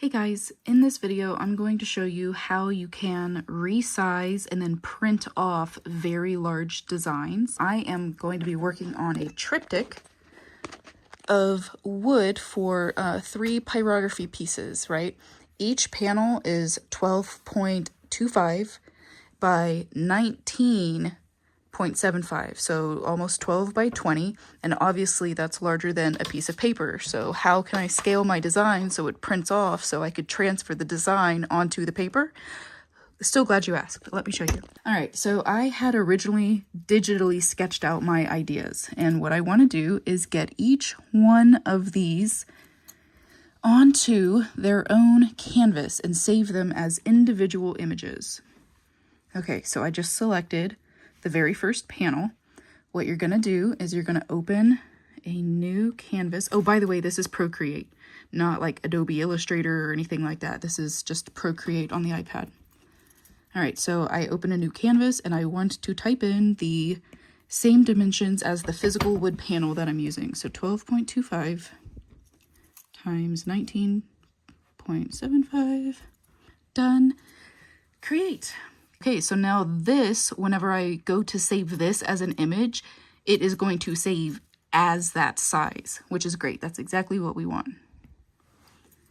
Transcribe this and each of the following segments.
Hey guys, in this video I'm going to show you how you can resize and then print off very large designs. I am going to be working on a triptych of wood for 3 pyrography pieces, right? Each panel is 12.25 by 19.75, so almost 12 by 20, and obviously that's larger than a piece of paper. So how can I scale my design so it prints off so I could transfer the design onto the paper? Still glad you asked, but let me show you. All right, so I had originally digitally sketched out my ideas, and what I want to do is get each one of these onto their own canvas and save them as individual images. Okay, so I just selected the very first panel. What you're gonna do is you're gonna open a new canvas. Oh, by the way, this is Procreate, not like Adobe Illustrator or anything like that. This is just Procreate on the iPad. All right, so I open a new canvas and I want to type in the same dimensions as the physical wood panel that I'm using. So 12.25 times 19.75, done, create. Okay, so now this, whenever I go to save this as an image, it is going to save as that size, which is great. That's exactly what we want.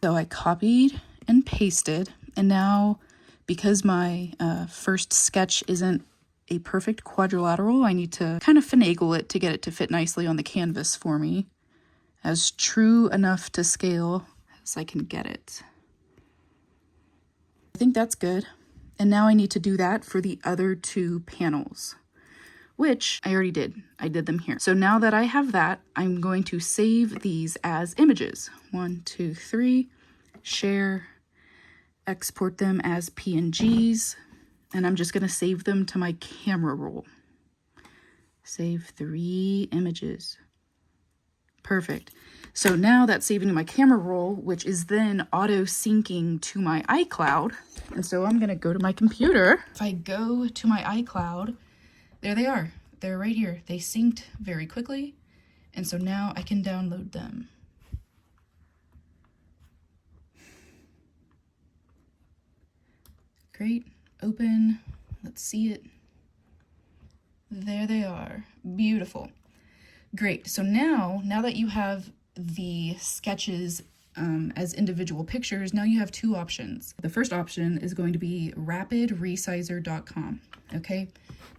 So I copied and pasted, and now because my first sketch isn't a perfect quadrilateral, I need to kind of finagle it to get it to fit nicely on the canvas for me, as true enough to scale as I can get it. I think that's good. And now I need to do that for the other 2 panels, which I already did. I did them here. So now that I have that, I'm going to save these as images. 1, 2, 3, share, export them as PNGs, and I'm just going to save them to my camera roll. Save 3 images. Perfect. So now that's saving to my camera roll, which is then auto-syncing to my iCloud. And so I'm going to go to my computer. If I go to my iCloud, there they are. They're right here. They synced very quickly. And so now I can download them. Great. Open. Let's see it. There they are. Beautiful. Great. So now that you have the sketches as individual pictures, now you have 2 options. The first option is going to be rapidresizer.com. Okay,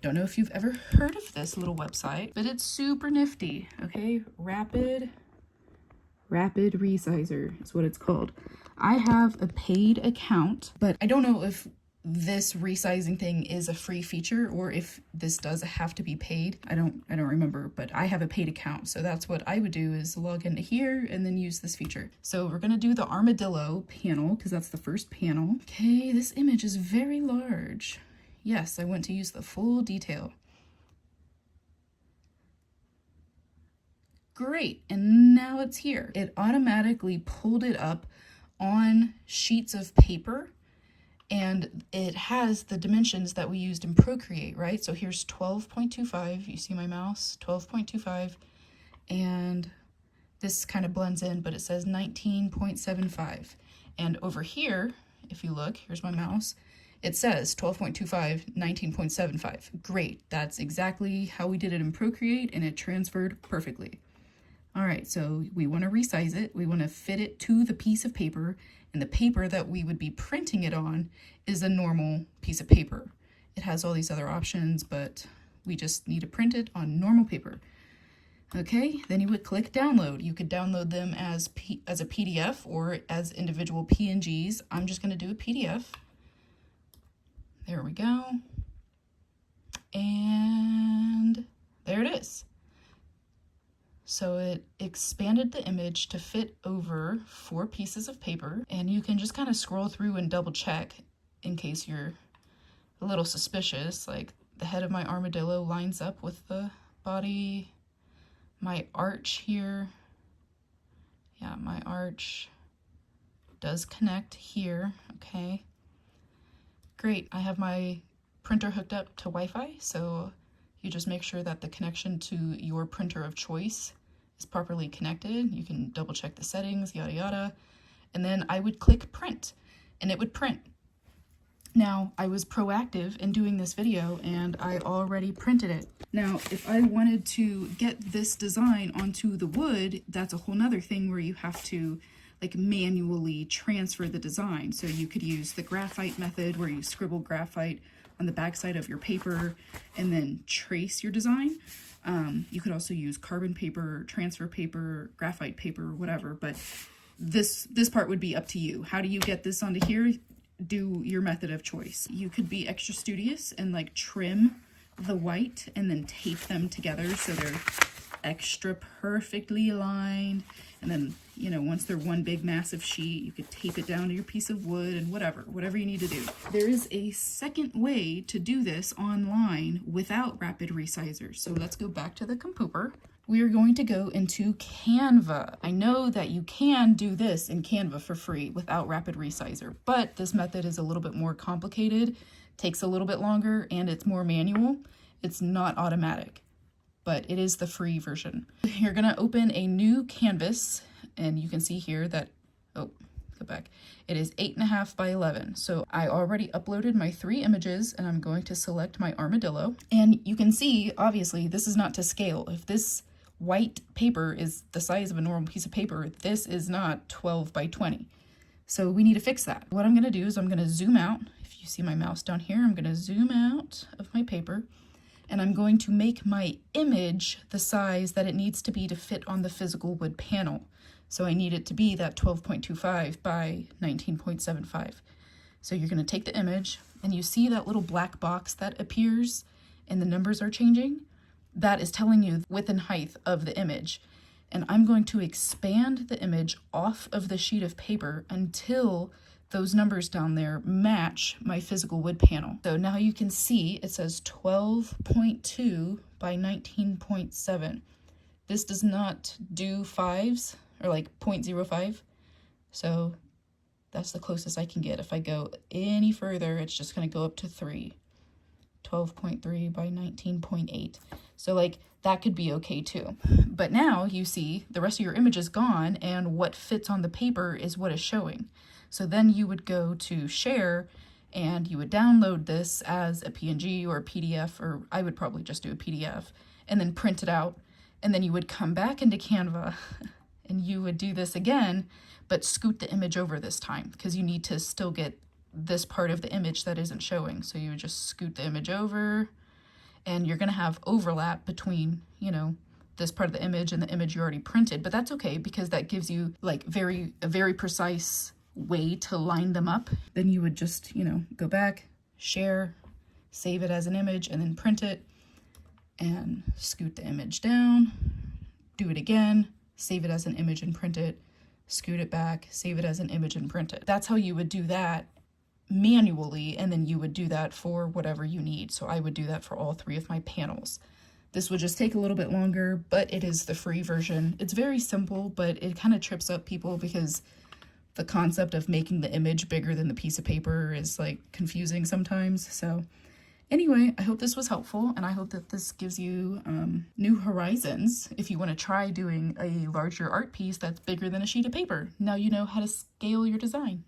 don't know if you've ever heard of this little website, but it's super nifty. Okay, Rapid Resizer is what it's called. I have a paid account, but I don't know if this resizing thing is a free feature or if this does have to be paid. I don't remember, but I have a paid account. So that's what I would do, is log into here and then use this feature. So we're gonna do the armadillo panel because that's the first panel. Okay, this image is very large. Yes, I want to use the full detail. Great, and now it's here. It automatically pulled it up on sheets of paper, and it has the dimensions that we used in Procreate, right? So here's 12.25, you see my mouse, 12.25, and this kind of blends in, but it says 19.75. And over here, if you look, here's my mouse, it says 12.25, 19.75. Great, that's exactly how we did it in Procreate, and it transferred perfectly. All right, so we want to resize it. We want to fit it to the piece of paper, and the paper that we would be printing it on is a normal piece of paper. It has all these other options, but we just need to print it on normal paper. Okay, then you would click download. You could download them as a PDF or as individual PNGs. I'm just going to do a PDF. There we go. And there it is. So it expanded the image to fit over 4 pieces of paper, and you can just kind of scroll through and double check in case you're a little suspicious. Like, the head of my armadillo lines up with the body. My arch here, yeah, my arch does connect here. Okay, great. I have my printer hooked up to Wi-Fi, so you just make sure that the connection to your printer of choice is properly connected. You can double check the settings, yada yada. and then I would click print, and it would print. Now, I was proactive in doing this video, and I already printed it. Now, if I wanted to get this design onto the wood, that's a whole nother thing where you have to like manually transfer the design. So you could use the graphite method where you scribble graphite on the backside of your paper and then trace your design. You could also use carbon paper, transfer paper, graphite paper, whatever, but this part would be up to you. How do you get this onto here? Do your method of choice. You could be extra studious and like trim the white and then tape them together so they're extra perfectly aligned. And then, you know, once they're one big massive sheet, you could tape it down to your piece of wood and whatever you need to do. There is a second way to do this online without Rapid Resizer. So let's go back to the computer. We are going to go into Canva. I know that you can do this in Canva for free without Rapid Resizer, but this method is a little bit more complicated, takes a little bit longer, and it's more manual. It's not automatic, but it is the free version. You're gonna open a new canvas, and you can see here that, oh, go back. It is 8.5 by 11. So I already uploaded my 3 images, and I'm going to select my armadillo. And you can see, obviously, this is not to scale. If this white paper is the size of a normal piece of paper, this is not 12 by 20. So we need to fix that. What I'm gonna do is I'm gonna zoom out. If you see my mouse down here, I'm gonna zoom out of my paper, and I'm going to make my image the size that it needs to be to fit on the physical wood panel. So I need it to be that 12.25 by 19.75. So you're gonna take the image, and you see that little black box that appears and the numbers are changing? That is telling you width and height of the image. And I'm going to expand the image off of the sheet of paper until those numbers down there match my physical wood panel. So now you can see it says 12.2 by 19.7. This does not do fives or like 0.05. So that's the closest I can get. If I go any further, it's just gonna go up to 3. 12.3 by 19.8. So like that could be okay too. But now you see the rest of your image is gone, and what fits on the paper is what is showing. So then you would go to share, and you would download this as a PNG or a PDF, or I would probably just do a PDF, and then print it out. And then you would come back into Canva and you would do this again, but scoot the image over this time, because you need to still get this part of the image that isn't showing. So you would just scoot the image over, and you're gonna have overlap between, you know, this part of the image and the image you already printed, but that's okay because that gives you like a very precise way to line them up. Then you would just, you know, go back, share, save it as an image, and then print it and scoot the image down, do it again, save it as an image and print it, scoot it back, save it as an image and print it. That's how you would do that manually, and then you would do that for whatever you need. So I would do that for all 3 of my panels. This would just take a little bit longer, but it is the free version. It's very simple, but it kind of trips up people because the concept of making the image bigger than the piece of paper is like confusing sometimes. So anyway, I hope this was helpful, and I hope that this gives you new horizons if you want to try doing a larger art piece that's bigger than a sheet of paper. Now you know how to scale your design.